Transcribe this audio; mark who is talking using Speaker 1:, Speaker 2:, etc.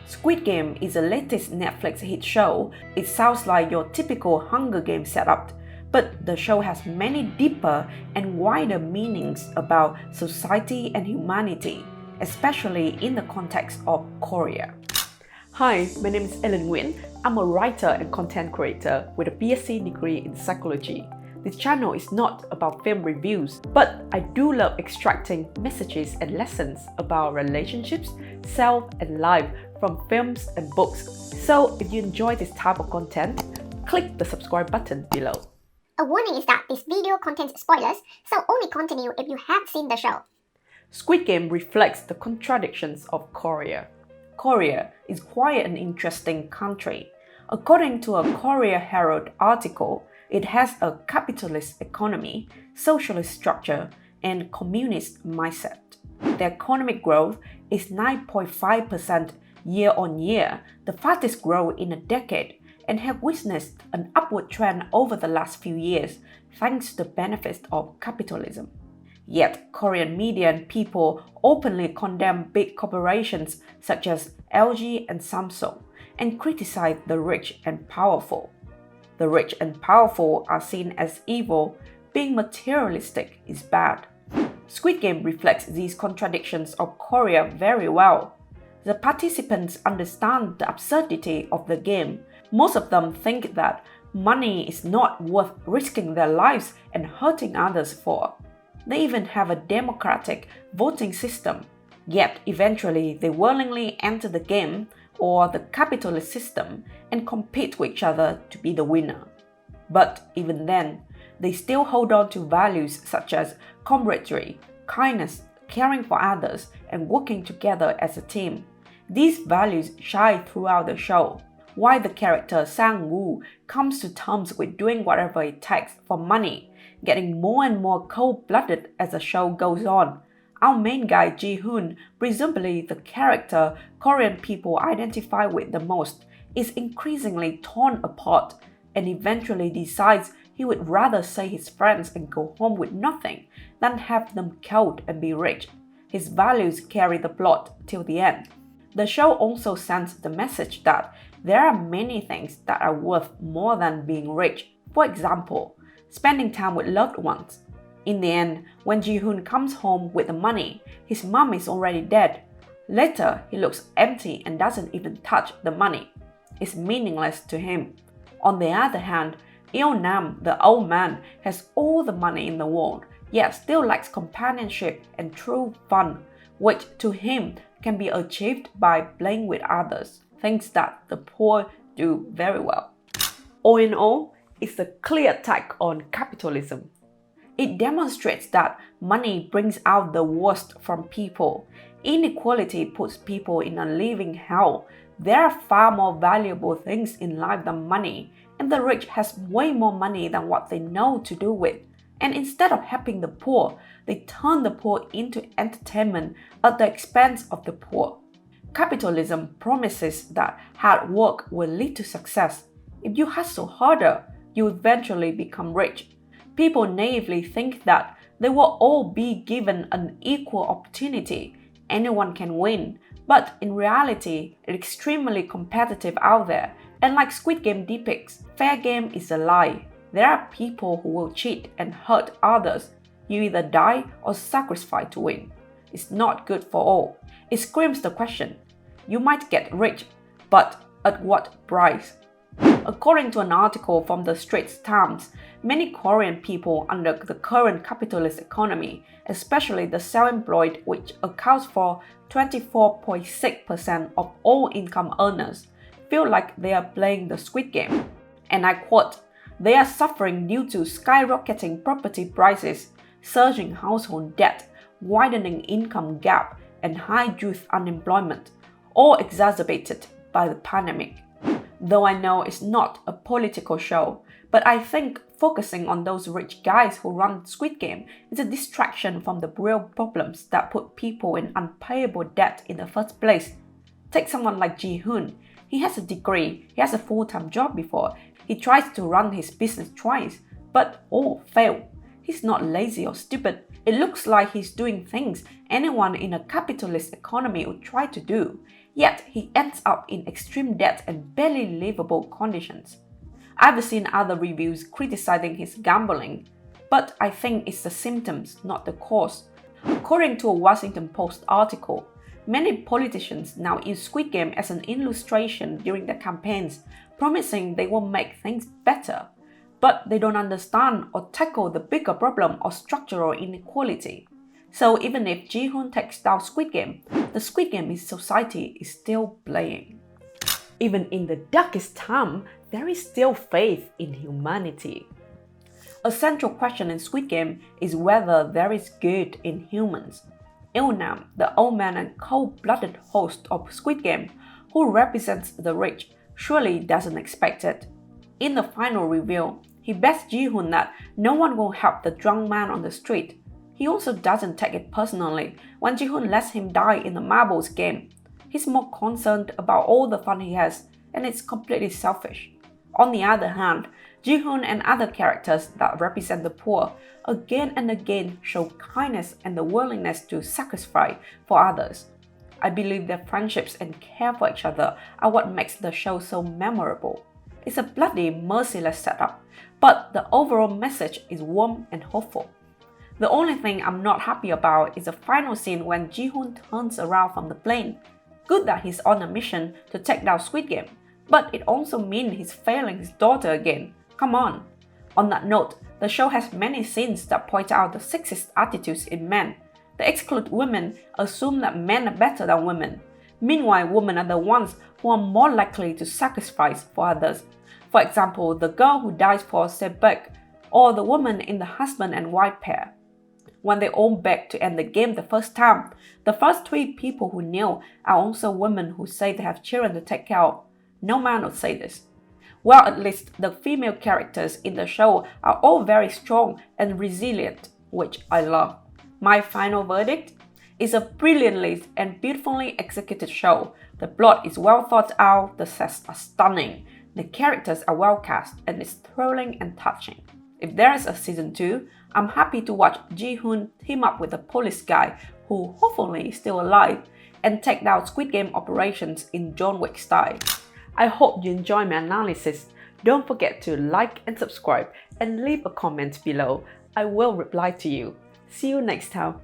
Speaker 1: Squid Game is the latest Netflix hit show. It sounds like your typical Hunger Games setup, but the show has many deeper and wider meanings about society and humanity, especially in the context of Korea. Hi, my name is Ellen Nguyen. I'm a writer and content creator with a BSc degree in psychology. This channel is not about film reviews, but I do love extracting messages and lessons about relationships, self, and life from films and books. So if you enjoy this type of content, click the subscribe button below.
Speaker 2: A warning is that this video contains spoilers, so only continue if you have seen the show.
Speaker 1: Squid Game reflects the contradictions of Korea. Korea is quite an interesting country. According to a Korea Herald article, it has a capitalist economy, socialist structure, and communist mindset. The economic growth is 9.5% year-on-year, the fastest growth in a decade, and have witnessed an upward trend over the last few years thanks to the benefits of capitalism. Yet, Korean media and people openly condemn big corporations such as LG and Samsung and criticize the rich and powerful. The rich and powerful are seen as evil. Being materialistic is bad. Squid Game reflects these contradictions of Korea very well. The participants understand the absurdity of the game. Most of them think that money is not worth risking their lives and hurting others for. They even have a democratic voting system. Yet eventually they willingly enter the game or the capitalist system and compete with each other to be the winner. But even then, they still hold on to values such as camaraderie, kindness, caring for others, and working together as a team. These values shine throughout the show. While the character Sang-woo comes to terms with doing whatever it takes for money, getting more and more cold-blooded as the show goes on. Our main guy Ji-hoon, presumably the character Korean people identify with the most, is increasingly torn apart and eventually decides he would rather save his friends and go home with nothing than have them killed and be rich. His values carry the plot till the end. The show also sends the message that there are many things that are worth more than being rich. For example, spending time with loved ones. In the end, when Ji-hoon comes home with the money, his mom is already dead. Later, he looks empty and doesn't even touch the money. It's meaningless to him. On the other hand, Il-nam, the old man, has all the money in the world, yet still lacks companionship and true fun, which to him can be achieved by playing with others, things that the poor do very well. All in all, it's a clear attack on capitalism. It demonstrates that money brings out the worst from people. Inequality puts people in a living hell. There are far more valuable things in life than money, and the rich has way more money than what they know to do with. And instead of helping the poor, they turn the poor into entertainment at the expense of the poor. Capitalism promises that hard work will lead to success. If you hustle harder, you eventually become rich. People naively think that they will all be given an equal opportunity. Anyone can win. But in reality, it's extremely competitive out there. And like Squid Game depicts, fair game is a lie. There are people who will cheat and hurt others. You either die or sacrifice to win. It's not good for all. It screams the question. You might get rich, but at what price? According to an article from the Straits Times, many Korean people under the current capitalist economy, especially the self-employed, which accounts for 24.6% of all income earners, feel like they are playing the Squid Game. And I quote, "They are suffering due to skyrocketing property prices, surging household debt, widening income gap, and high youth unemployment, all exacerbated by the pandemic." Though I know it's not a political show, but I think focusing on those rich guys who run Squid Game is a distraction from the real problems that put people in unpayable debt in the first place. Take someone like Ji-hoon. He has a degree, he has a full-time job before, he tries to run his business twice, but all fail. He's not lazy or stupid. It looks like he's doing things anyone in a capitalist economy would try to do. yet he ends up in extreme debt and barely livable conditions. I've seen other reviews criticizing his gambling, but I think it's the symptoms, not the cause. According to a Washington Post article, many politicians now use Squid Game as an illustration during their campaigns, promising they will make things better. But they don't understand or tackle the bigger problem of structural inequality. So even if Ji-hoon takes down Squid Game, the Squid Game in society is still playing. Even in the darkest time, there is still faith in humanity. A central question in Squid Game is whether there is good in humans. Il-nam, the old man and cold-blooded host of Squid Game, who represents the rich, surely doesn't expect it. In the final reveal, he bets Ji-hoon that no one will help the drunk man on the street. He also doesn't take it personally when Ji-hoon lets him die in the marbles game. He's more concerned about all the fun he has, and it's completely selfish. On the other hand, Ji-hoon and other characters that represent the poor again and again show kindness and the willingness to sacrifice for others. I believe their friendships and care for each other are what makes the show so memorable. It's a bloody, merciless setup, but the overall message is warm and hopeful. The only thing I'm not happy about is the final scene when Ji-hoon turns around from the plane. Good that he's on a mission to take down Squid Game, but it also means he's failing his daughter again. Come on. On that note, the show has many scenes that point out the sexist attitudes in men. They exclude women, assume that men are better than women. Meanwhile, women are the ones who are more likely to sacrifice for others. For example, the girl who dies for Sebek, or the woman in the husband and wife pair. When they all beg to end the game the first time, the first 3 people who kneel are also women who say they have children to take care of. No man would say this. Well, at least the female characters in the show are all very strong and resilient, which I love. My final verdict? It's a brilliantly and beautifully executed show. The plot is well thought out, the sets are stunning, the characters are well cast, and it's thrilling and touching. If there is a season 2, I'm happy to watch Ji-hoon team up with the police guy, who hopefully is still alive, and take down Squid Game operations in John Wick style. I hope you enjoy my analysis. Don't forget to like and subscribe and leave a comment below. I will reply to you. See you next time.